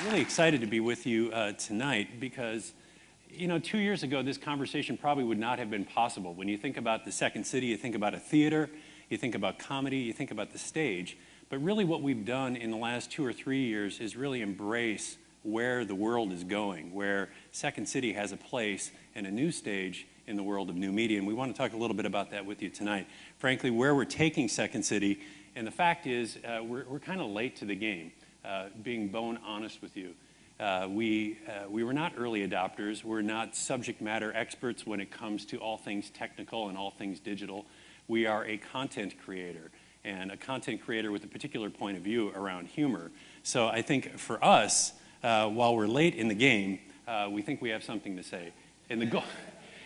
Really excited to be with you tonight because, 2 years ago, this conversation probably would not have been possible. When you think about the Second City, you think about a theater, you think about comedy, you think about the stage. But really what we've done in the last 2 or 3 years is really embrace where the world is going, where Second City has a place and a new stage in the world of new media. And we want to talk a little bit about that with you tonight. Frankly, where we're taking Second City, and the fact is we're kind of late to the game. Being bone honest with you. We were not early adopters. We're not subject matter experts when it comes to all things technical and all things digital. We are a content creator, and a content creator with a particular point of view around humor. So I think for us, while we're late in the game, we think we have something to say. And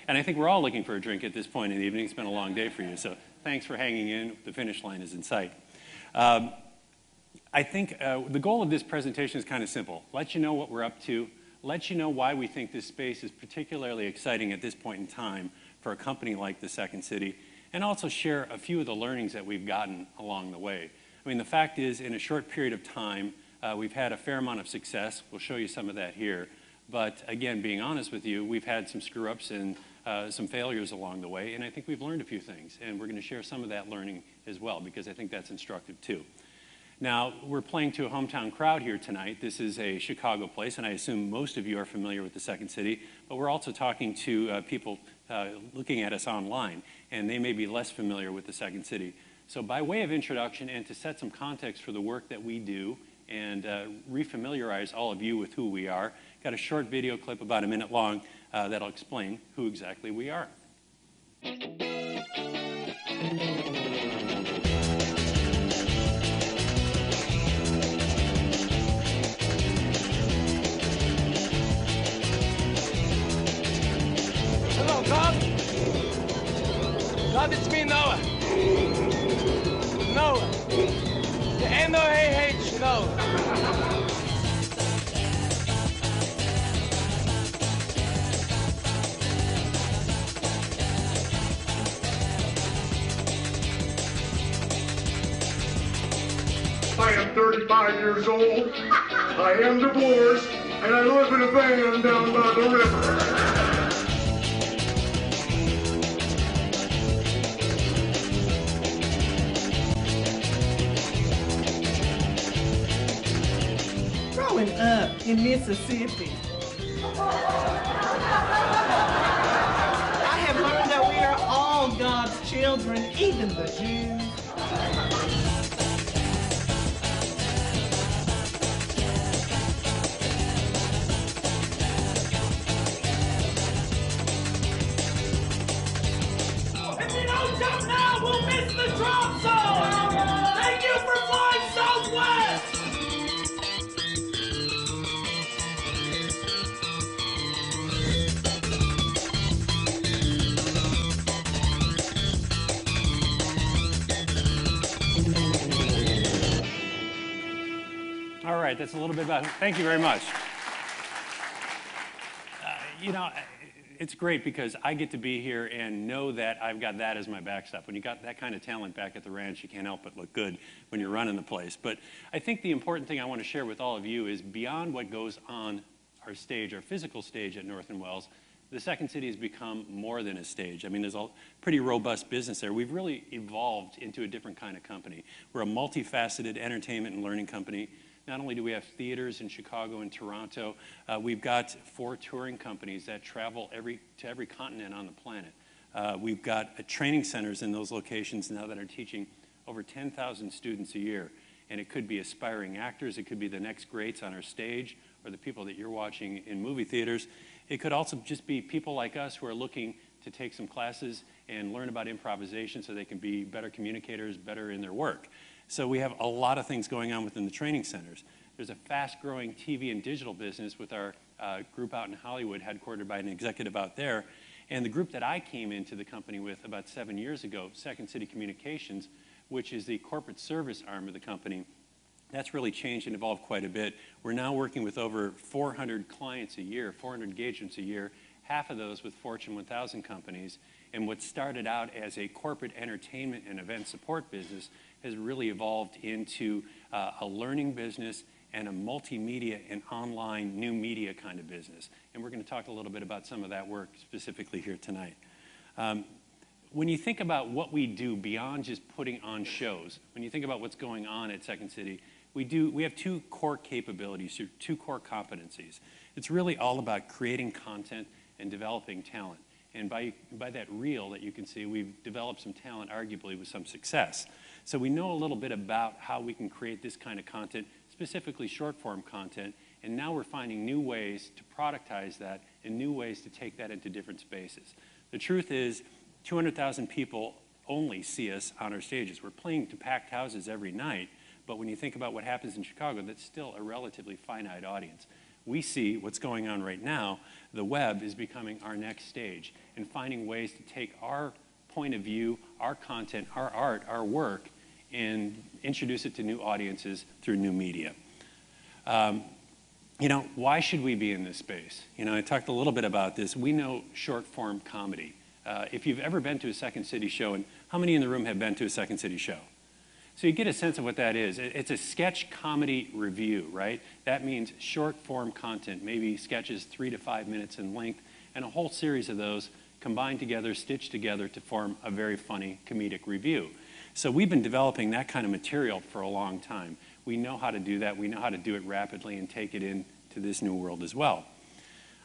I think we're all looking for a drink at this point in the evening. It's been a long day for you, so thanks for hanging in. The finish line is in sight. I think the goal of this presentation is kind of simple. Let you know what we're up to, let you know why we think this space is particularly exciting at this point in time for a company like the Second City, and also share a few of the learnings that we've gotten along the way. I mean, the fact is, in a short period of time, we've had a fair amount of success. We'll show you some of that here. But again, being honest with you, we've had some screw-ups and some failures along the way, and I think we've learned a few things. And we're going to share some of that learning as well, because I think that's instructive too. Now, we're playing to a hometown crowd here tonight. This is a Chicago place, and I assume most of you are familiar with the Second City, but we're also talking to people looking at us online, and they may be less familiar with the Second City. So by way of introduction and to set some context for the work that we do and refamiliarize all of you with who we are, got a short video clip about a minute long that'll explain who exactly we are. Hello, Bob. Bob, it's me, Noah. Noah. The N-O-A-H, Noah. I am 35 years old. I am divorced, and I live in a van down by the river. Growing up in Mississippi, I have learned that we are all God's children, even the Jews. If you don't jump now, we'll miss the drop zone! Thank you for flying Southwest! All right, that's a little bit about, thank you very much. It's great because I get to be here and know that I've got that as my backstop. When you got that kind of talent back at the ranch, you can't help but look good when you're running the place. But I think the important thing I want to share with all of you is beyond what goes on our stage, our physical stage at North and Wells, the Second City has become more than a stage. I mean, there's a pretty robust business there. We've really evolved into a different kind of company. We're a multifaceted entertainment and learning company. Not only do we have theaters in Chicago and Toronto, we've got 4 touring companies that travel to every continent on the planet. We've got training centers in those locations now that are teaching over 10,000 students a year. And it could be aspiring actors, it could be the next greats on our stage, or the people that you're watching in movie theaters. It could also just be people like us who are looking to take some classes and learn about improvisation so they can be better communicators, better in their work. So we have a lot of things going on within the training centers. There's a fast-growing TV and digital business with our group out in Hollywood, headquartered by an executive out there. And the group that I came into the company with about 7 years ago, Second City Communications, which is the corporate service arm of the company, that's really changed and evolved quite a bit. We're now working with over 400 clients a year, 400 engagements a year, half of those with Fortune 1000 companies. And what started out as a corporate entertainment and event support business has really evolved into a learning business and a multimedia and online new media kind of business. And we're going to talk a little bit about some of that work specifically here tonight. When you think about what we do beyond just putting on shows, when you think about what's going on at Second City, we have two core capabilities, two core competencies. It's really all about creating content and developing talent. And by that reel that you can see, we've developed some talent, arguably with some success. So we know a little bit about how we can create this kind of content, specifically short-form content, and now we're finding new ways to productize that and new ways to take that into different spaces. The truth is, 200,000 people only see us on our stages. We're playing to packed houses every night, but when you think about what happens in Chicago, that's still a relatively finite audience. We see what's going on right now. The web is becoming our next stage, and finding ways to take our point of view, our content, our art, our work, and introduce it to new audiences through new media. You know, why should we be in this space? You know, I talked a little bit about this. We know short-form comedy. If you've ever been to a Second City show, and how many in the room have been to a Second City show? So you get a sense of what that is. It's a sketch comedy review, right? That means short-form content, maybe sketches 3 to 5 minutes in length, and a whole series of those combined together, stitched together to form a very funny comedic review. So we've been developing that kind of material for a long time. We know how to do that. We know how to do it rapidly and take it into this new world as well.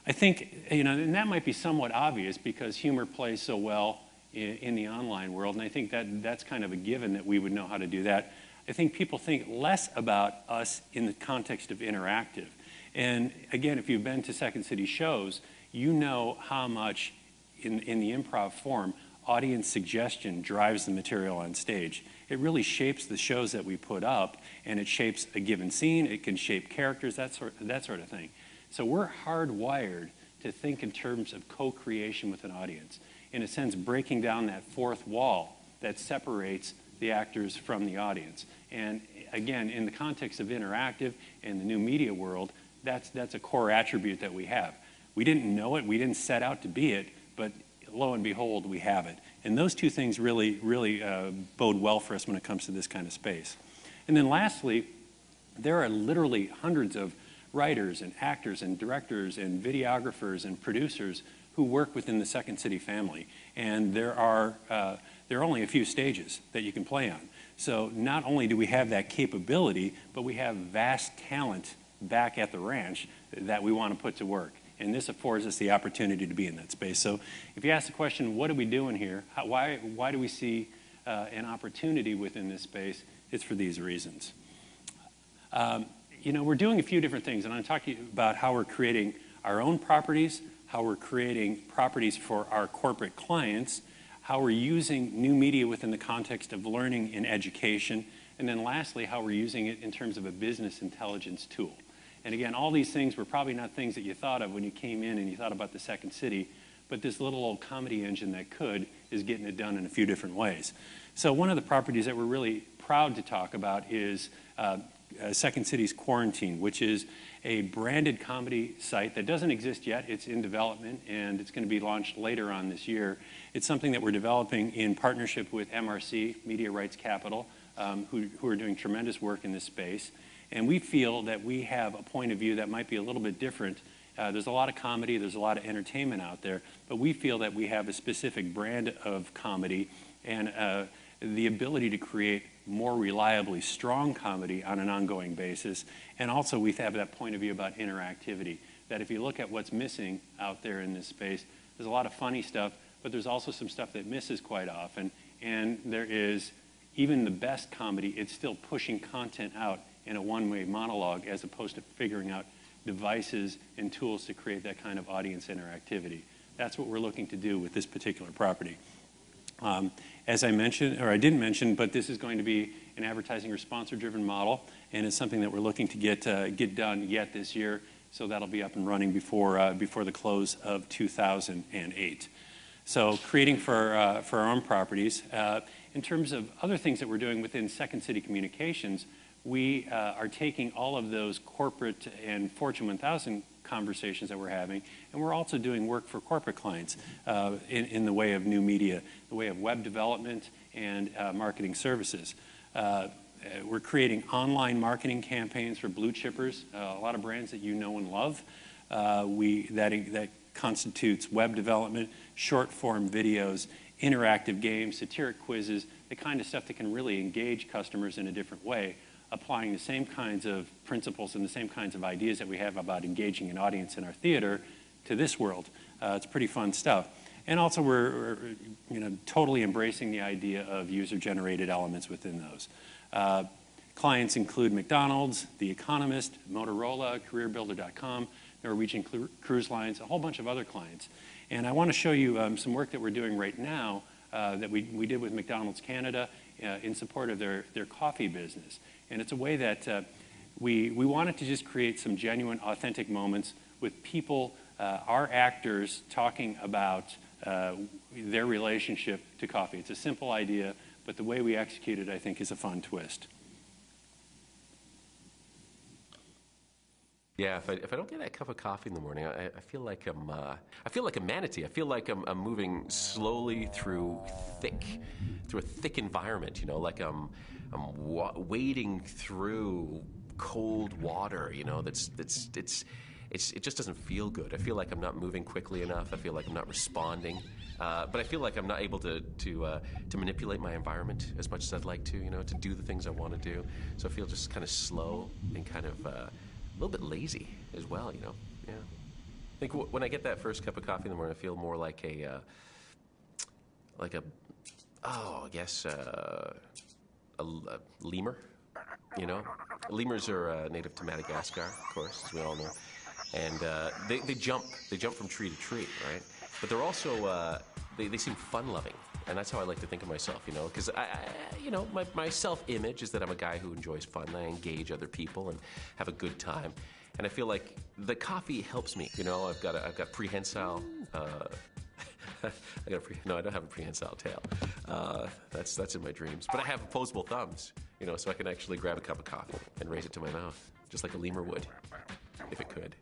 I think, you know, and that might be somewhat obvious because humor plays so well in the online world, and I think that's kind of a given that we would know how to do that. I think people think less about us in the context of interactive. And again, if you've been to Second City shows, you know how much in the improv form, audience suggestion drives the material on stage. It really shapes the shows that we put up, and it shapes a given scene. It can shape characters, that sort of thing. So we're hardwired to think in terms of co-creation with an audience. In a sense, breaking down that fourth wall that separates the actors from the audience. And again, in the context of interactive and the new media world, that's a core attribute that we have. We didn't know it, we didn't set out to be it, but lo and behold, we have it. And those two things really bode well for us when it comes to this kind of space. And then lastly, there are literally hundreds of writers and actors and directors and videographers and producers who work within the Second City family. And there are only a few stages that you can play on. So not only do we have that capability, but we have vast talent back at the ranch that we want to put to work. And this affords us the opportunity to be in that space. So if you ask the question, what are we doing here? Why do we see an opportunity within this space? It's for these reasons. You know, we're doing a few different things, and I'm talking about how we're creating our own properties, how we're creating properties for our corporate clients, how we're using new media within the context of learning and education, and then lastly, how we're using it in terms of a business intelligence tool. And again, all these things were probably not things that you thought of when you came in and you thought about the Second City, but this little old comedy engine that could is getting it done in a few different ways. So one of the properties that we're really proud to talk about is Second City's Quarantine, which is a branded comedy site that doesn't exist yet. It's in development, and it's going to be launched later on this year. It's something that we're developing in partnership with MRC, Media Rights Capital, who are doing tremendous work in this space. And we feel that we have a point of view that might be a little bit different. There's a lot of comedy, there's a lot of entertainment out there, but we feel that we have a specific brand of comedy and the ability to create more reliably strong comedy on an ongoing basis. And also we have that point of view about interactivity, that if you look at what's missing out there in this space, there's a lot of funny stuff, but there's also some stuff that misses quite often. And there is, even the best comedy, it's still pushing content out in a one-way monologue as opposed to figuring out devices and tools to create that kind of audience interactivity. That's what we're looking to do with this particular property. As I mentioned, or I didn't mention, but this is going to be an advertising or sponsor-driven model, and it's something that we're looking to get done yet this year, so that'll be up and running before the close of 2008. So creating for our own properties. In terms of other things that we're doing within Second City Communications, we are taking all of those corporate and Fortune 1000 conversations that we're having, and we're also doing work for corporate clients in the way of new media, the way of web development and marketing services. We're creating online marketing campaigns for blue chippers, a lot of brands that you know and love. That constitutes web development, short-form videos, interactive games, satiric quizzes, the kind of stuff that can really engage customers in a different way, applying the same kinds of principles and the same kinds of ideas that we have about engaging an audience in our theater to this world. It's pretty fun stuff. And also we're totally embracing the idea of user-generated elements within those. Clients include McDonald's, The Economist, Motorola, CareerBuilder.com, Norwegian Cruise Lines, a whole bunch of other clients. And I want to show you some work that we're doing right now that we did with McDonald's Canada in support of their coffee business. And it's a way that we wanted to just create some genuine, authentic moments with people, our actors, talking about their relationship to coffee. It's a simple idea, but the way we execute it, I think, is a fun twist. Yeah, if I don't get that cup of coffee in the morning, I feel like I feel like a manatee. I feel like I'm moving slowly through a thick environment. Like I'm wading through cold water. It just doesn't feel good. I feel like I'm not moving quickly enough. I feel like I'm not responding. But I feel like I'm not able to manipulate my environment as much as I'd like to. To do the things I want to do. So I feel just kind of slow and kind of a little bit lazy as well, Yeah. I think when I get that first cup of coffee in the morning, I feel more like a lemur, Lemurs are native to Madagascar, of course, as we all know. And they jump from tree to tree, right? But they're also, they seem fun-loving. And that's how I like to think of myself, because my self-image is that I'm a guy who enjoys fun. I engage other people and have a good time, and I feel like the coffee helps me. I've got prehensile. No, I don't have a prehensile tail. That's in my dreams. But I have opposable thumbs, so I can actually grab a cup of coffee and raise it to my mouth, just like a lemur would, if it could,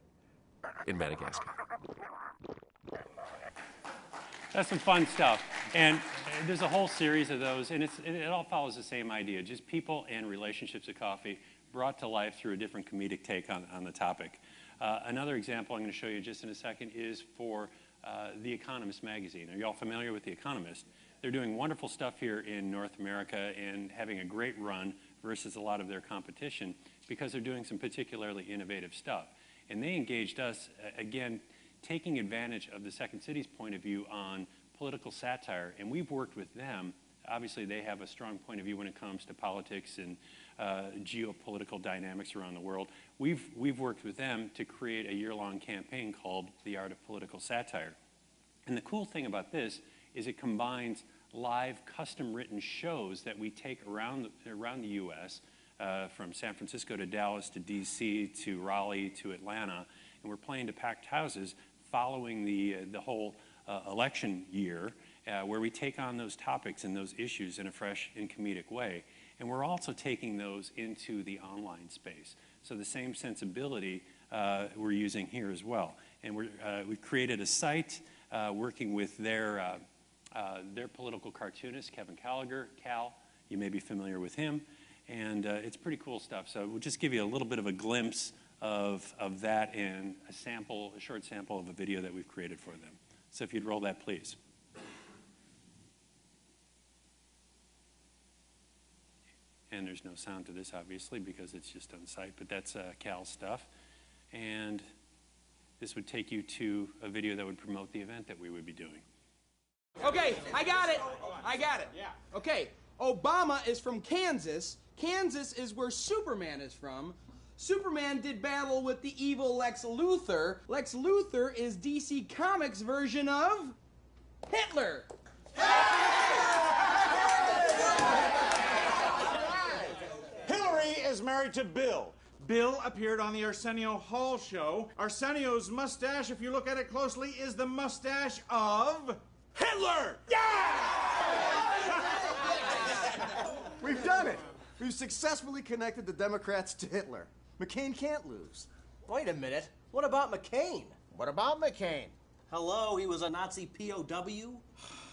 in Madagascar. That's some fun stuff. And there's a whole series of those, and it all follows the same idea, just people and relationships of coffee brought to life through a different comedic take on the topic. Another example I'm going to show you just in a second is for The Economist magazine. Are you all familiar with The Economist? They're doing wonderful stuff here in North America and having a great run versus a lot of their competition because they're doing some particularly innovative stuff. And they engaged us, again, taking advantage of the Second City's point of view on political satire, and we've worked with them. Obviously, they have a strong point of view when it comes to politics and geopolitical dynamics around the world. We've worked with them to create a year-long campaign called The Art of Political Satire. And the cool thing about this is it combines live, custom-written shows that we take around the U.S., from San Francisco to Dallas to D.C. to Raleigh to Atlanta, and we're playing to packed houses following the whole election year, where we take on those topics and those issues in a fresh and comedic way. And we're also taking those into the online space. So the same sensibility we're using here as well. And we've created a site working with their political cartoonist, Kevin Gallagher. Cal, you may be familiar with him. And it's pretty cool stuff. So we'll just give you a little bit of a glimpse of that and a short sample of a video that we've created for them. So if you'd roll that, please. And there's no sound to this, obviously, because it's just on site, but that's Cal's stuff. And this would take you to a video that would promote the event that we would be doing. Okay, I got it. Yeah. Okay, Obama is from Kansas. Kansas is where Superman is from. Superman did battle with the evil Lex Luthor. Lex Luthor is DC Comics' version of Hitler. Hillary is married to Bill. Bill appeared on the Arsenio Hall show. Arsenio's mustache, if you look at it closely, is the mustache of Hitler! We've done it. We've successfully connected the Democrats to Hitler. McCain can't lose. Wait a minute. What about McCain? What about McCain? Hello, he was a Nazi POW?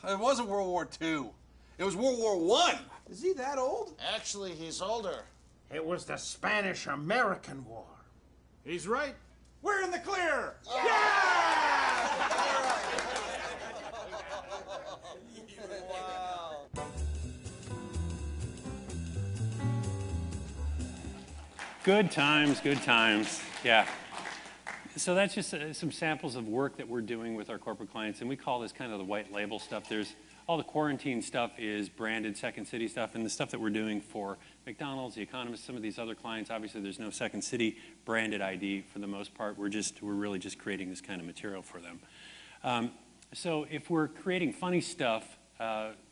It wasn't World War II. It was World War I. Is he that old? Actually, he's older. It was the Spanish-American War. He's right. We're in the clear! Good times, good times. Yeah. So that's just some samples of work that we're doing with our corporate clients, and we call this kind of the white label stuff. There's all the quarantine stuff is branded Second City stuff, and the stuff that we're doing for McDonald's, The Economist, some of these other clients, obviously there's no Second City branded ID for the most part. We're really just creating this kind of material for them. So if we're creating funny stuff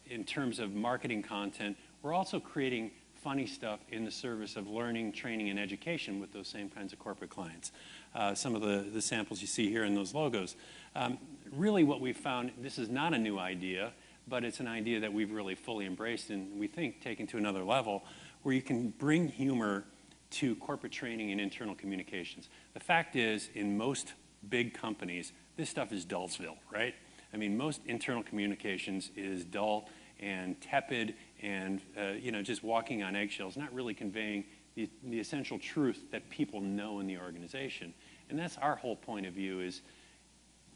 in terms of marketing content, we're also creating funny stuff in the service of learning, training, and education with those same kinds of corporate clients. Some of the samples you see here in those logos. Really what we've found, this is not a new idea, but it's an idea that we've really fully embraced and we think taken to another level, where you can bring humor to corporate training and internal communications. The fact is, in most big companies, this stuff is Dullsville, right? I mean, most internal communications is dull and tepid and just walking on eggshells, not really conveying the essential truth that people know in the organization. And that's our whole point of view is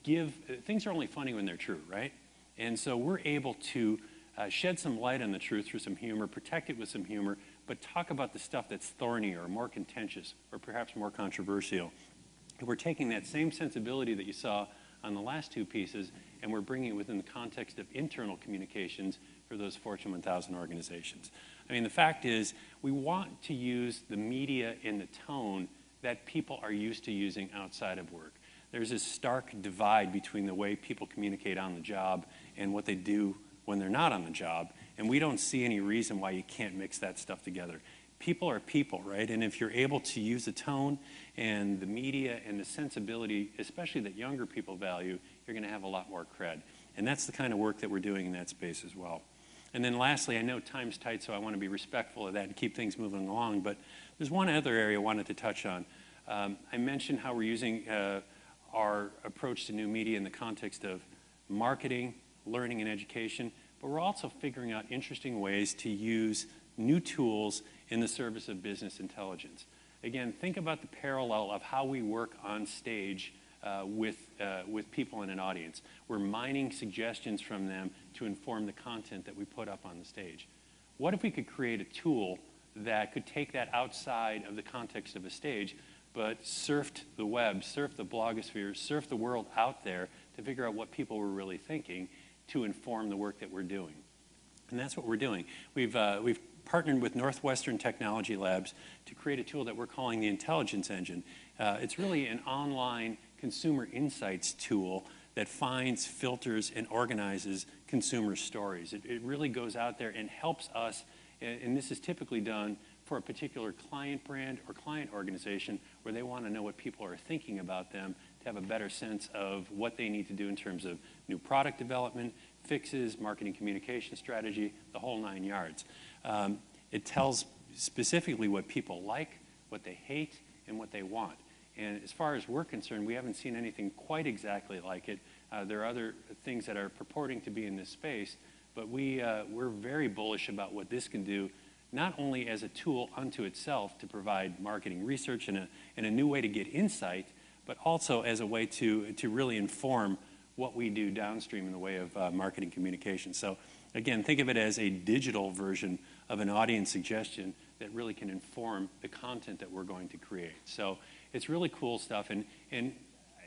things are only funny when they're true, right? And so we're able to shed some light on the truth through some humor, protect it with some humor, but talk about the stuff that's thorny or more contentious or perhaps more controversial. And we're taking that same sensibility that you saw on the last two pieces and we're bringing it within the context of internal communications for those Fortune 1000 organizations. I mean, the fact is, we want to use the media in the tone that people are used to using outside of work. There's this stark divide between the way people communicate on the job and what they do when they're not on the job, and we don't see any reason why you can't mix that stuff together. People are people, right? And if you're able to use the tone and the media and the sensibility, especially that younger people value, you're going to have a lot more cred. And that's the kind of work that we're doing in that space as well. And then lastly, I know time's tight, so I want to be respectful of that and keep things moving along, but there's one other area I wanted to touch on. I mentioned how we're using our approach to new media in the context of marketing, learning, and education, but we're also figuring out interesting ways to use new tools in the service of business intelligence. Again, think about the parallel of how we work on stage with people in an audience. We're mining suggestions from them to inform the content that we put up on the stage. What if we could create a tool that could take that outside of the context of a stage, but surfed the web, surfed the blogosphere, surfed the world out there to figure out what people were really thinking to inform the work that we're doing? And that's what we're doing. We've partnered with Northwestern Technology Labs to create a tool that we're calling the Intelligence Engine. It's really an online consumer insights tool that finds, filters, and organizes consumer stories. It really goes out there and helps us, and this is typically done for a particular client brand or client organization where they want to know what people are thinking about them to have a better sense of what they need to do in terms of new product development, fixes, marketing communication strategy, the whole 9 yards. It tells specifically what people like, what they hate, and what they want. And as far as we're concerned, we haven't seen anything quite exactly like it. There are other things that are purporting to be in this space, but we're very bullish about what this can do, not only as a tool unto itself to provide marketing research and a new way to get insight, but also as a way to really inform what we do downstream in the way of marketing communication. So again, think of it as a digital version of an audience suggestion that really can inform the content that we're going to create. So it's really cool stuff, and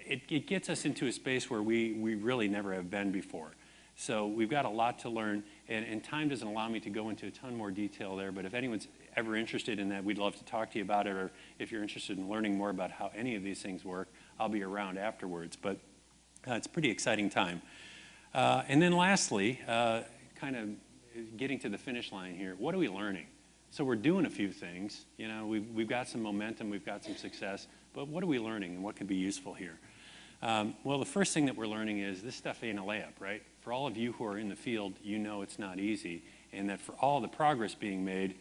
it gets us into a space where we really never have been before. So we've got a lot to learn, and time doesn't allow me to go into a ton more detail there, but if anyone's ever interested in that, we'd love to talk to you about it, or if you're interested in learning more about how any of these things work, I'll be around afterwards. But it's a pretty exciting time. And then lastly, kind of getting to the finish line here, what are we learning? So we're doing a few things. You know, we've got some momentum, we've got some success, but what are we learning and what can be useful here? Well, the first thing that we're learning is this stuff ain't a layup, right? For all of you who are in the field, you know it's not easy, and that for all the progress being made,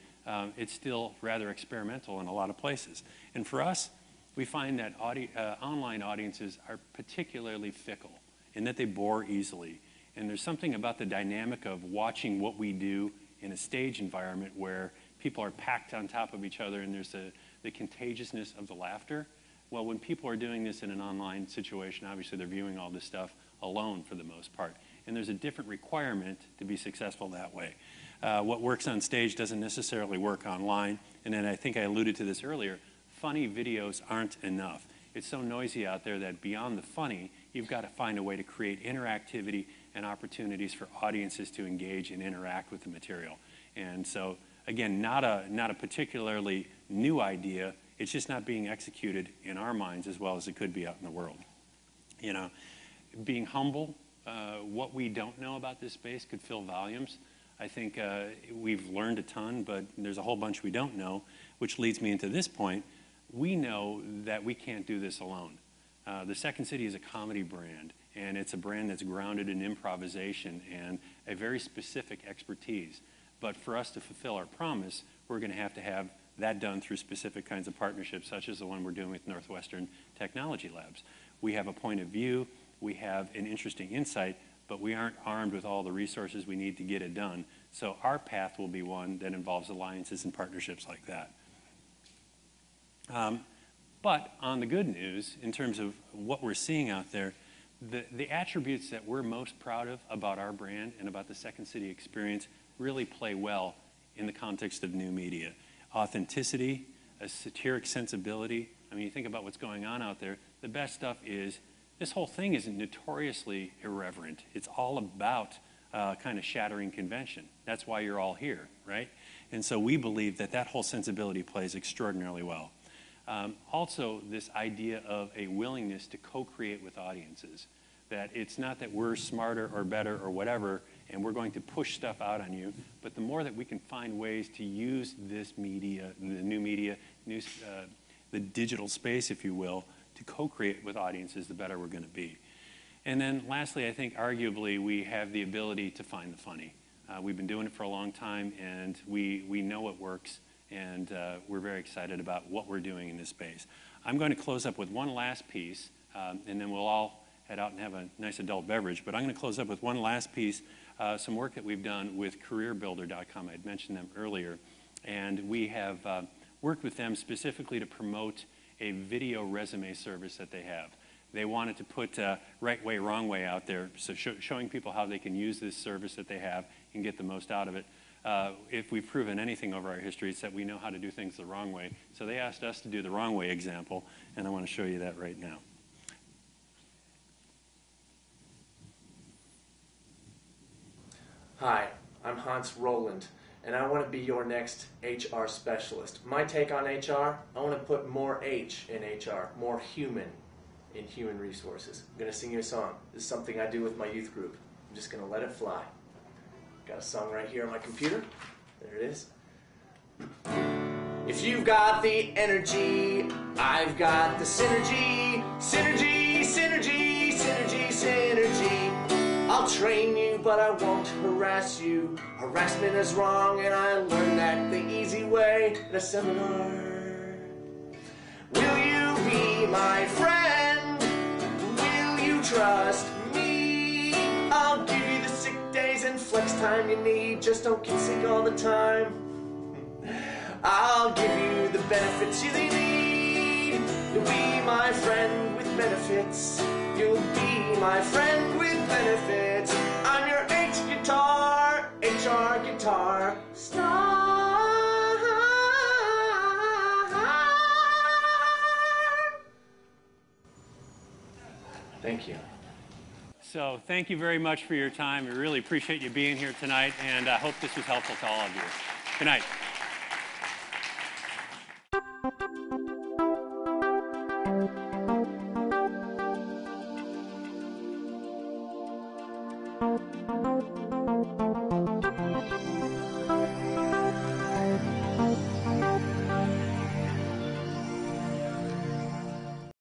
it's still rather experimental in a lot of places. And for us, we find that online audiences are particularly fickle in that they bore easily. And there's something about the dynamic of watching what we do in a stage environment where people are packed on top of each other and there's the contagiousness of the laughter. Well, when people are doing this in an online situation, obviously they're viewing all this stuff alone for the most part. And there's a different requirement to be successful that way. What works on stage doesn't necessarily work online. And then I think I alluded to this earlier, funny videos aren't enough. It's so noisy out there that beyond the funny, you've got to find a way to create interactivity and opportunities for audiences to engage and interact with the material. And so, again, not a particularly new idea. It's just not being executed in our minds as well as it could be out in the world. You know, being humble, what we don't know about this space could fill volumes. I think we've learned a ton, but there's a whole bunch we don't know, which leads me into this point. We know that we can't do this alone. The Second City is a comedy brand, and it's a brand that's grounded in improvisation and a very specific expertise. But for us to fulfill our promise, we're going to have that done through specific kinds of partnerships, such as the one we're doing with Northwestern Technology Labs. We have a point of view, we have an interesting insight, but we aren't armed with all the resources we need to get it done. So our path will be one that involves alliances and partnerships like that. But on the good news, in terms of what we're seeing out there, the attributes that we're most proud of about our brand and about the Second City experience really play well in the context of new media. Authenticity, a satiric sensibility. I mean, you think about what's going on out there, the best stuff is, this whole thing isn't notoriously irreverent. It's all about kind of shattering convention. That's why you're all here, right? And so we believe that that whole sensibility plays extraordinarily well. Also, this idea of a willingness to co-create with audiences. That it's not that we're smarter or better or whatever, and we're going to push stuff out on you, but the more that we can find ways to use this media, the digital space, if you will, to co-create with audiences, the better we're going to be. And then lastly, I think arguably we have the ability to find the funny. We've been doing it for a long time, and we know it works, and we're very excited about what we're doing in this space. I'm going to close up with one last piece, and then we'll all head out and have a nice adult beverage. But I'm going to close up with one last piece, some work that we've done with careerbuilder.com. I'd mentioned them earlier. And we have worked with them specifically to promote a video resume service that they have. They wanted to put right way, wrong way out there, so showing people how they can use this service that they have and get the most out of it. If we've proven anything over our history, it's that we know how to do things the wrong way. So they asked us to do the wrong way example, and I want to show you that right now. Hi, I'm Hans Roland, and I want to be your next HR specialist. My take on HR, I want to put more H in HR, more human in human resources. I'm going to sing you a song. This is something I do with my youth group. I'm just going to let it fly. Got a song right here on my computer. There it is. If you've got the energy, I've got the synergy. Synergy, synergy, synergy, synergy. I'll train you, but I won't harass you. Harassment is wrong, and I learned that the easy way in a seminar. Will you be my friend? Will you trust me? I'll give you the sick days and flex time you need. Just don't get sick all the time. I'll give you the benefits you need. You'll be my friend with benefits. You'll be my friend with benefits. I'm your H guitar, HR guitar star. Thank you. So thank you very much for your time. We really appreciate you being here tonight, and I hope this was helpful to all of you. Good night.